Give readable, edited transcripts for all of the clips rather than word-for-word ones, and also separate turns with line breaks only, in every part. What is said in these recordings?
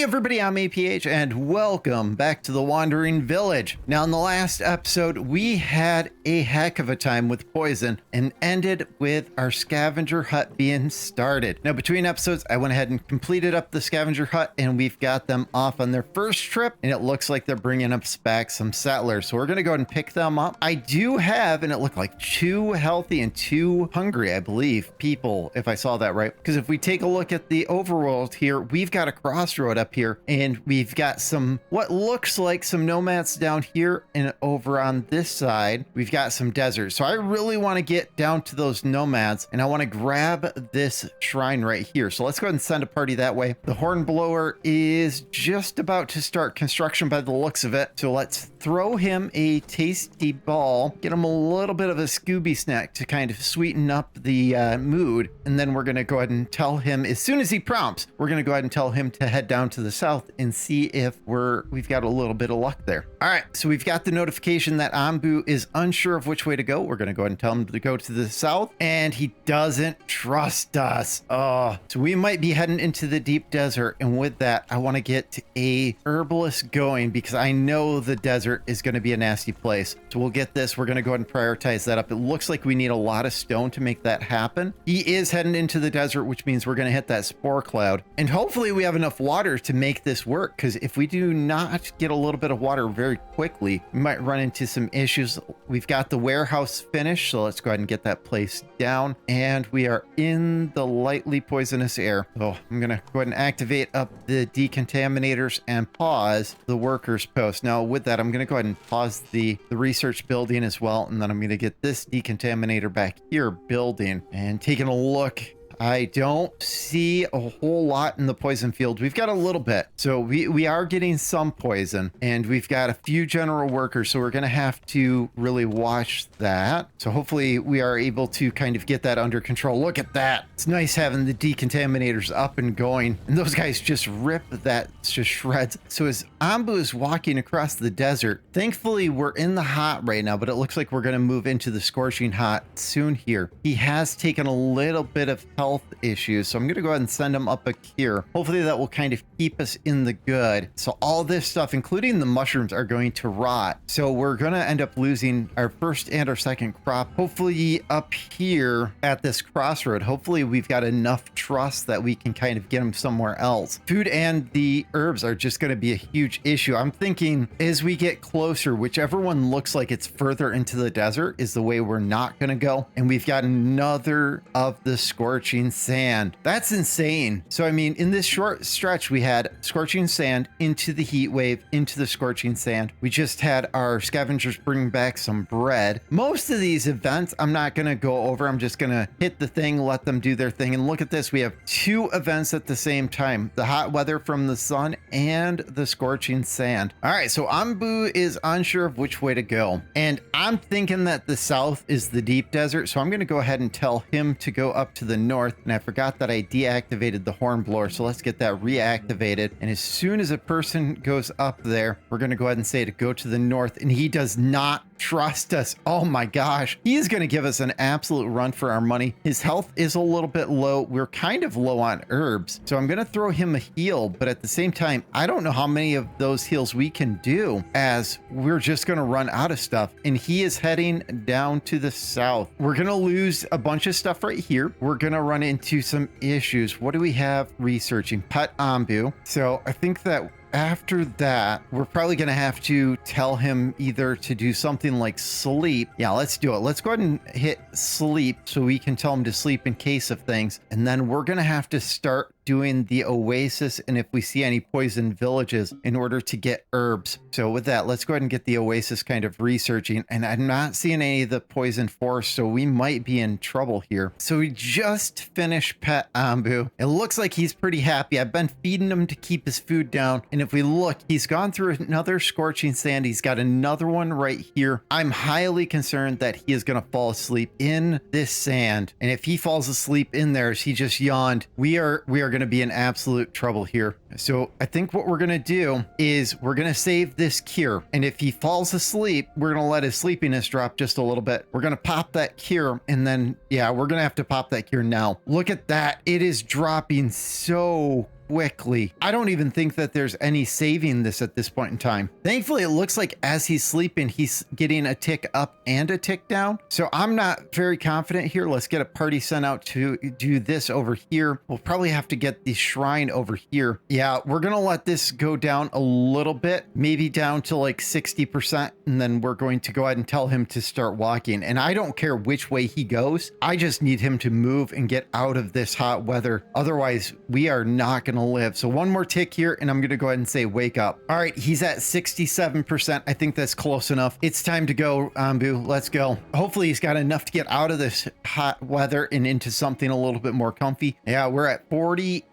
everybody, I'm APH and welcome back to the Wandering Village. Now in the last episode, we had a heck of a time with poison and ended with our scavenger hut being started. Now between episodes, I went ahead and completed up the scavenger hut and we've got them off on their first trip and it looks like they're bringing us back some settlers. So we're going to go ahead and pick them up. I do have, and it looked like 2 healthy and 2 hungry, I believe, people, if I saw that right. Because if we take a look at the overworld here, we've got a crossroad up here and we've got some what looks like some nomads down here, and over on this side we've got some desert. So I really want to get down to those nomads and I want to grab this shrine right here. So let's go ahead and send a party that way. The hornblower is just about to start construction by the looks of it, so let's throw him a tasty ball, get him a little bit of a Scooby snack to kind of sweeten up the mood, and then we're going to go ahead and tell him, as soon as he prompts, we're going to go ahead and tell him to head down to the south and see if we've got a little bit of luck there. All right, so we've got the notification that Ambu is unsure of which way to go. We're going to go ahead and tell him to go to the south, and he doesn't trust us. Oh, so we might be heading into the deep desert, and with that, I want to get a herbalist going because I know the desert is going to be a nasty place. So we'll get this. We're going to go ahead and prioritize that up. It looks like we need a lot of stone to make that happen. He is heading into the desert, which means we're going to hit that spore cloud, and hopefully we have enough water to make this work, because if we do not get a little bit of water very quickly, we might run into some issues. We've got the warehouse finished, so let's go ahead and get that place down, and we are in the lightly poisonous air. So I'm gonna go ahead and activate up the decontaminators and pause the workers post. Now with that, I'm gonna go ahead and pause the research building as well, and then I'm gonna get this decontaminator back here building and taking a look. I don't see a whole lot in the poison field. We've got a little bit. So we are getting some poison, and we've got a few general workers. So we're going to have to really watch that. So hopefully we are able to kind of get that under control. Look at that. It's nice having the decontaminators up and going. And those guys just rip that to shreds. So as Ambu is walking across the desert, thankfully we're in the hot right now, but it looks like we're going to move into the scorching hot soon here. He has taken a little bit of health issues, so I'm going to go ahead and send him up a cure. Hopefully that will kind of keep us in the good. So all this stuff, including the mushrooms, are going to rot. So we're going to end up losing our first and our second crop. Hopefully up here at this crossroad, hopefully we've got enough trust that we can kind of get them somewhere else. Food and the herbs are just going to be a huge issue. I'm thinking as we get closer, whichever one looks like it's further into the desert is the way we're not going to go. And we've got another of the scorching sand. That's insane. So I mean, in this short stretch, we had scorching sand into the heat wave, into the scorching sand. We just had our scavengers bring back some bread. Most of these events I'm not going to go over. I'm just going to hit the thing, let them do their thing. And look at this. We have 2 events at the same time: the hot weather from the sun and the scorching sand. All right, so Ambu is unsure of which way to go, and I'm thinking that the south is the deep desert, so I'm going to go ahead and tell him to go up to the north. And I forgot that I deactivated the hornblower, so let's get that reactivated. And as soon as a person goes up there, we're going to go ahead and say to go to the north, and he does not trust us. Oh my gosh, he is going to give us an absolute run for our money. His health is a little bit low. We're kind of low on herbs, so I'm going to throw him a heal, but at the same time, I don't know how many of those heals we can do, as we're just going to run out of stuff. And he is heading down to the south. We're going to lose a bunch of stuff right here. We're going to run into some issues. What do we have researching? Pet Ambu. So I think that after that, we're probably going to have to tell him either to do something like sleep. Yeah, let's do it. Let's go ahead and hit sleep so we can tell him to sleep in case of things. And then we're going to have to start doing the oasis, and if we see any poison villages, in order to get herbs. So with that, let's go ahead and get the oasis kind of researching, and I'm not seeing any of the poison forest, so we might be in trouble here. So we just finished Pet Ambu. It looks like he's pretty happy. I've been feeding him to keep his food down, and if we look, he's gone through another scorching sand. He's got another one right here. I'm highly concerned that he is going to fall asleep in this sand, and if he falls asleep in there, as he just yawned, we are going to be in absolute trouble here. So I think what we're going to do is we're going to save this cure. And if he falls asleep, we're going to let his sleepiness drop just a little bit. We're going to pop that cure. And then, yeah, we're going to have to pop that cure now. Look at that. It is dropping so quickly. I don't even think that there's any saving this at this point in time. Thankfully, it looks like as he's sleeping, he's getting a tick up and a tick down. So I'm not very confident here. Let's get a party sent out to do this over here. We'll probably have to get the shrine over here. Yeah, we're going to let this go down a little bit, maybe down to like 60%. And then we're going to go ahead and tell him to start walking. And I don't care which way he goes. I just need him to move and get out of this hot weather. Otherwise, we are not going to live. So one more tick here, and I'm going to go ahead and say, wake up. All right, he's at 67%. I think that's close enough. It's time to go, Ambu. Let's go. Hopefully he's got enough to get out of this hot weather and into something a little bit more comfy. Yeah, we're at 48%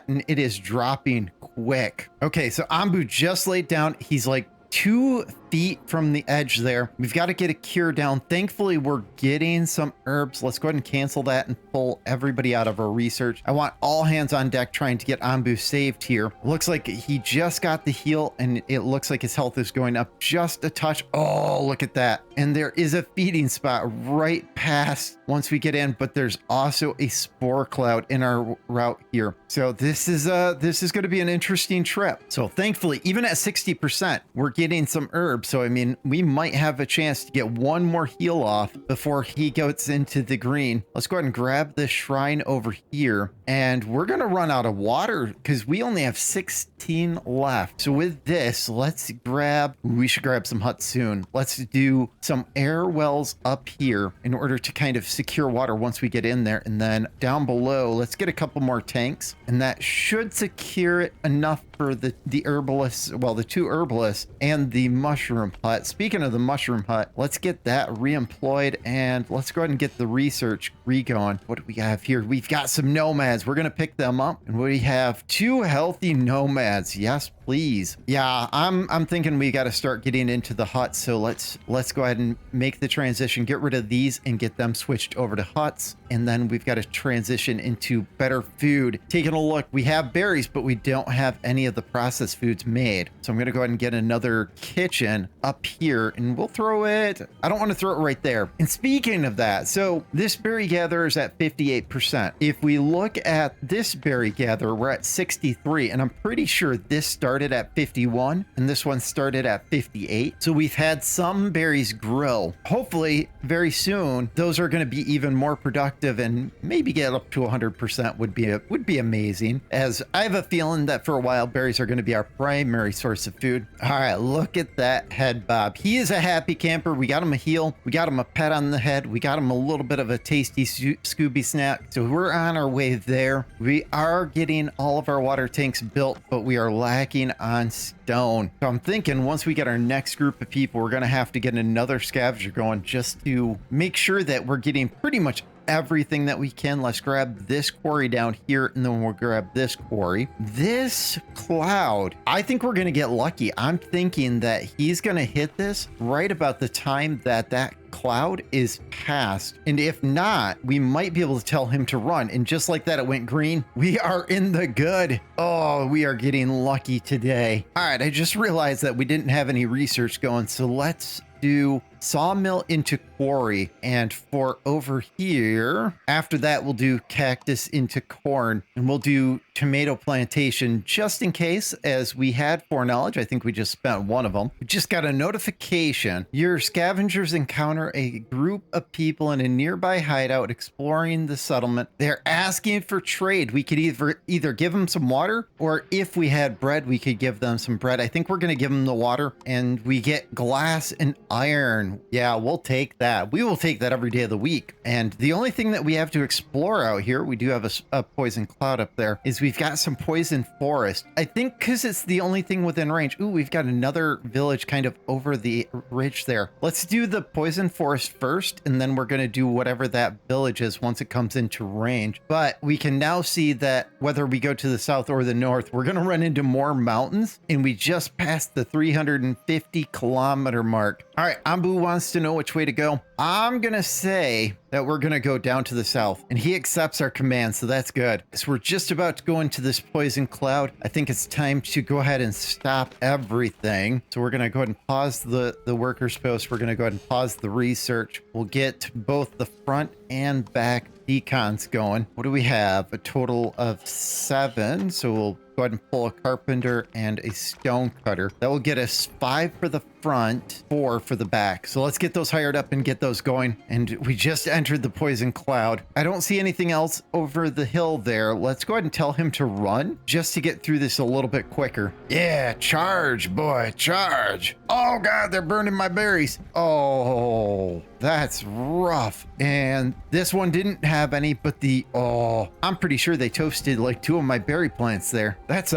and it is dropping quick. Okay, so Ambu just laid down. He's like 2 feet from the edge there. We've got to get a cure down. Thankfully, we're getting some herbs. Let's go ahead and cancel that and pull everybody out of our research. I want all hands on deck trying to get Ambu saved here. Looks like he just got the heal and it looks like his health is going up just a touch. Oh, look at that. And there is a feeding spot right past once we get in, but there's also a spore cloud in our route here. So this is going to be an interesting trip. So thankfully, even at 60%, we're getting some herbs. So, I mean, we might have a chance to get one more heal off before he goes into the green. Let's go ahead and grab the shrine over here. And we're going to run out of water because we only have 16 left. So with this, we should grab some huts soon. Let's do some air wells up here in order to kind of secure water once we get in there. And then down below, let's get a couple more tanks. And that should secure it enough for the herbalists, well, the 2 herbalists and the mushroom hut. Speaking of the mushroom hut, let's get that re-employed and let's go ahead and get the research re-going. What do we have here? We've got some nomads. We're going to pick them up and we have 2 healthy nomads. Yes, please. Yeah, I'm thinking we got to start getting into the huts. So let's go ahead and make the transition, get rid of these and get them switched over to huts. And then we've got to transition into better food. Taking a look, we have berries, but we don't have any of the processed foods made. So I'm going to go ahead and get another kitchen up here and we'll throw it. I don't want to throw it right there. And speaking of that, so this berry gatherer is at 58%. If we look at this berry gatherer, we're at 63. And I'm pretty sure this started at 51 and this one started at 58. So we've had some berries grow. Hopefully very soon, those are going to be even more productive and maybe get up to 100% would be amazing, as I have a feeling that for a while berries are going to be our primary source of food. All right, look at that head bob. He is a happy camper. We got him a heal. We got him a pet on the head. We got him a little bit of a tasty Scooby snack. So we're on our way there. We are getting all of our water tanks built, but we are lacking on stone. So I'm thinking once we get our next group of people, we're going to have to get another scavenger going just to make sure that we're getting pretty much everything that we can. Let's grab this quarry down here and then we'll grab this quarry. This cloud, I think we're going to get lucky. I'm thinking that he's going to hit this right about the time that cloud is past. And if not, we might be able to tell him to run. And just like that, it went green. We are in the good. Oh, we are getting lucky today. All right, I just realized that we didn't have any research going. So let's do sawmill into quarry, and for over here after that we'll do cactus into corn, and we'll do tomato plantation just in case, as we had foreknowledge. I think we just spent one of them. We just got a notification. Your scavengers encounter a group of people in a nearby hideout exploring the settlement. They're asking for trade. We could either give them some water, or if we had bread we could give them some bread. I think we're going to give them the water, and we get glass and iron. Yeah, we'll take that. We will take that every day of the week. And the only thing that we have to explore out here, we do have a poison cloud up there, is we've got some poison forest. I think because it's the only thing within range. Ooh, we've got another village kind of over the ridge there. Let's do the poison forest first, and then we're going to do whatever that village is once it comes into range. But we can now see that whether we go to the south or the north, we're going to run into more mountains, and we just passed the 350-kilometer mark. All right, Ambu wants to know which way to go. I'm going to say that we're going to go down to the south, and he accepts our command, so that's good. So we're just about to go into this poison cloud. I think it's time to go ahead and stop everything. So we're going to go ahead and pause the workers post. We're going to go ahead and pause the research. We'll get both the front and back decons going. What do we have? A total of 7. So we'll go ahead and pull a carpenter and a stone cutter. That will get us 5 for the front, 4 for the back. So let's get those hired up and get those going. And we just entered the poison cloud. I don't see anything else over the hill there. Let's go ahead and tell him to run just to get through this a little bit quicker. Yeah, charge, boy, charge. Oh God, they're burning my berries. Oh, that's rough. And this one didn't have any, but I'm pretty sure they toasted like 2 of my berry plants there. That's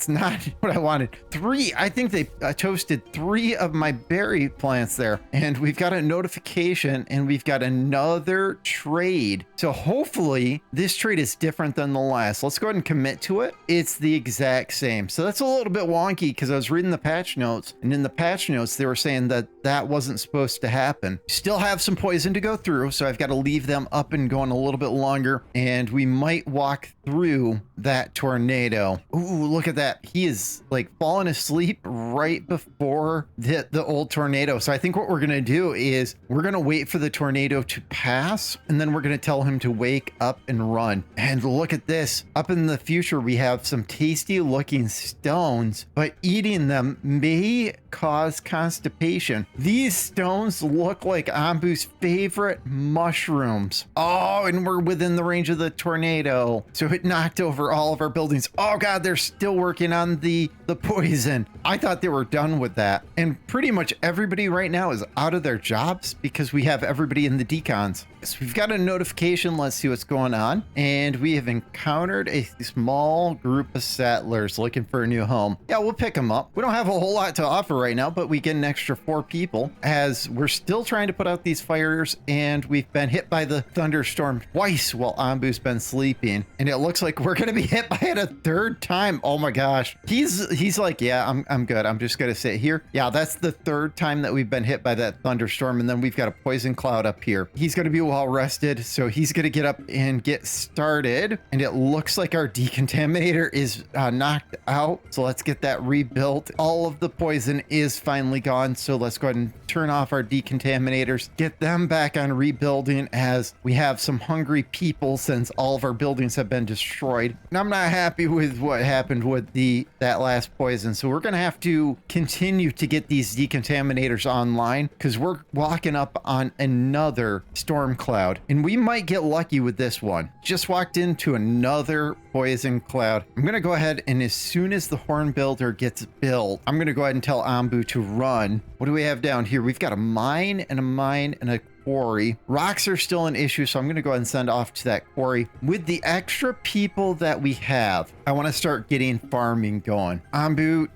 not what I wanted. 3, I think they toasted 3 of my berry plants there. And we've got a notification and we've got another trade. So hopefully this trade is different than the last. Let's go ahead and commit to it. It's the exact same. So that's a little bit wonky because I was reading the patch notes, and in the patch notes, they were saying that that wasn't supposed to happen. Still have some poison to go through, so I've got to leave them up and going a little bit longer, and we might walk through that tornado. Ooh, look at that. He is like falling asleep right before the old tornado. So I think what we're going to do is we're going to wait for the tornado to pass, and then we're going to tell him to wake up and run. And look at this. Up in the future, we have some tasty looking stones, but eating them may cause constipation. These stones look like Ambu's favorite mushrooms. Oh, and we're within the range of the tornado. So it knocked over all of our buildings. Oh God, they're still working on the poison. I thought they were done with that. And pretty much everybody right now is out of their jobs because we have everybody in the decons. So we've got a notification. Let's see what's going on. And we have encountered a small group of settlers looking for a new home. Yeah, we'll pick them up. We don't have a whole lot to offer right now, but we get an extra 4 people as we're still trying to put out these fires, and we've been hit by the thunderstorm twice while Ambu's been sleeping. And it looks like we're going to be hit by it a 3rd time. Oh my gosh. He's like, yeah, I'm good. I'm just going to sit here. Yeah, that's the 3rd time that we've been hit by that thunderstorm. And then we've got a poison cloud up here. He's going to be well rested, so he's going to get up and get started. And it looks like our decontaminator is knocked out. So let's get that rebuilt. All of the poison is finally gone. So let's go ahead and turn off our decontaminators, get them back on rebuilding as we have some hungry people since all of our buildings have been destroyed. And I'm not happy with what happened with that last poison. So we're going to have to continue to get these decontaminators online because we're walking up on another storm cloud, and we might get lucky with this one. Just walked into another poison cloud. I'm going to go ahead, and as soon as the horn builder gets built, I'm going to go ahead and tell Ambu to run. What do we have down here? We've got a mine and a quarry. Rocks are still an issue, so I'm going to go ahead and send off to that quarry. With the extra people that we have, I want to start getting farming going. Ambu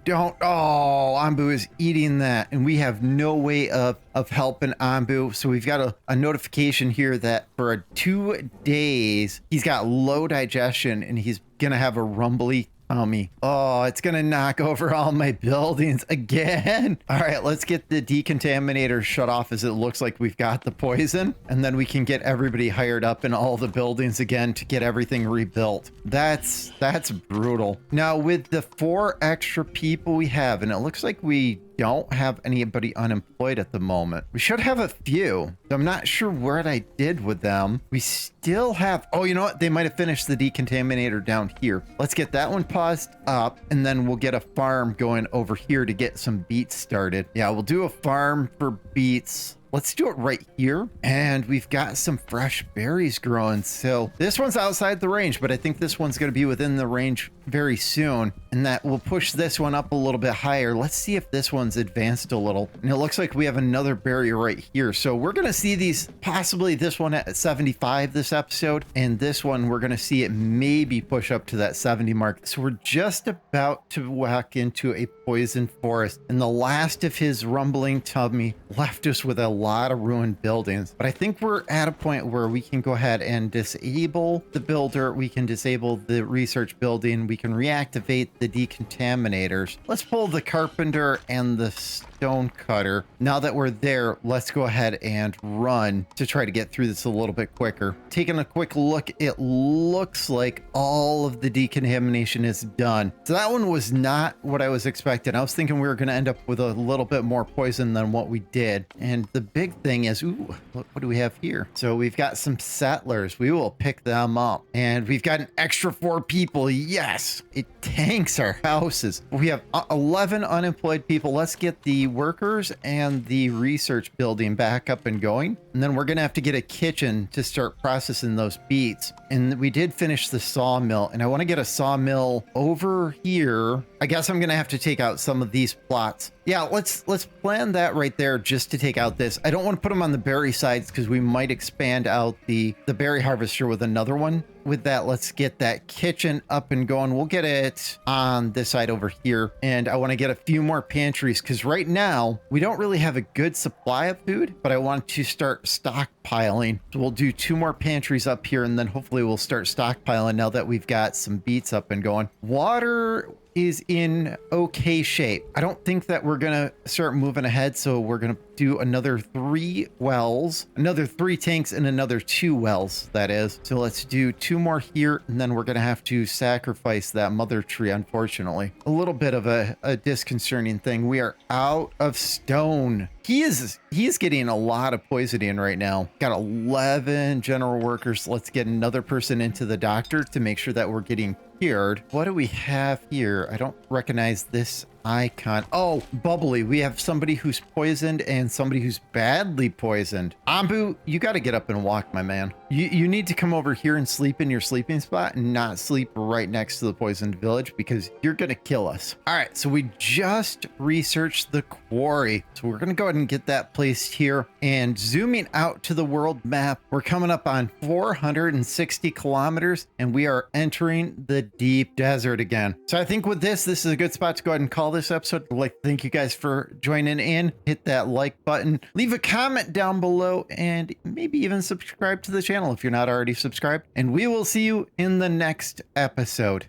is eating that, and we have no way of helping Ambu. So we've got a notification here that for 2 days, he's got low digestion, and he's going to have a rumbly tummy. Oh, it's going to knock over all my buildings again. All right, let's get the decontaminator shut off as it looks like we've got the poison, and then we can get everybody hired up in all the buildings again to get everything rebuilt. That's brutal. Now with the 4 extra people we have, and it looks like we don't have anybody unemployed at the moment. We should have a few. I'm not sure what I did with them. We still have, oh, you know what? They might have finished the decontaminator down here. Let's get that one paused up, and then we'll get a farm going over here to get some beets started. Yeah, we'll do a farm for beets. Let's do it right here. And we've got some fresh berries growing. So this one's outside the range, but I think this one's going to be within the range very soon. And that will push this one up a little bit higher. Let's see if this one's advanced a little. And it looks like we have another berry right here. So we're going to see these, possibly this one at 75 this episode. And this one, we're going to see it maybe push up to that 70 mark. So we're just about to walk into a poison forest. And the last of his rumbling tummy left us with a lot of ruined buildings, but I think we're at a point where we can go ahead and disable the builder. We can disable the research building. We can reactivate the decontaminators. Let's pull the carpenter and the stone cutter. Now that we're there, let's go ahead and run to try to get through this a little bit quicker. Taking a quick look, it looks like all of the decontamination is done. So that one was not what I was expecting. I was thinking we were going to end up with a little bit more poison than what we did. And the big thing is, ooh, what do we have here? So we've got some settlers. We will pick them up. And we've got an extra 4 people. Yes, it tanks our houses. We have 11 unemployed people. Let's get the workers and the research building back up and going. And then we're going to have to get a kitchen to start processing those beets. And we did finish the sawmill, and I want to get a sawmill over here. I guess I'm going to have to take out some of these plots. Yeah, let's plan that right there just to take out this. I don't want to put them on the berry sides because we might expand out the berry harvester with another one. With that, let's get that kitchen up and going. We'll get it on this side over here. And I want to get a few more pantries because right now we don't really have a good supply of food, but I want to start stockpiling. So we'll do 2 more pantries up here, and then hopefully we'll start stockpiling now that we've got some beets up and going. Water is in okay shape. I don't think that we're gonna start moving ahead, so we're gonna do another 3 wells, another 3 tanks, and another 2 wells, that is. So let's do 2 more here, and then we're gonna have to sacrifice that mother tree, unfortunately. A little bit of a disconcerting thing. We are out of stone. He is getting a lot of poisoning right now. Got 11 general workers. Let's get another person into the doctor to make sure that we're getting cured. What do we have here? I don't recognize this icon. Oh, bubbly. We have somebody who's poisoned and somebody who's badly poisoned. Ambu, you got to get up and walk, my man. You need to come over here and sleep in your sleeping spot and not sleep right next to the poisoned village because you're going to kill us. All right, so we just researched the quarry. So we're going to go ahead and get that placed here. And zooming out to the world map, we're coming up on 460 kilometers and we are entering the deep desert again. So I think with this is a good spot to go ahead and call this episode. I'd like to thank you guys for joining in. Hit that like button, leave a comment down below, and maybe even subscribe to the channel if you're not already subscribed. And we will see you in the next episode.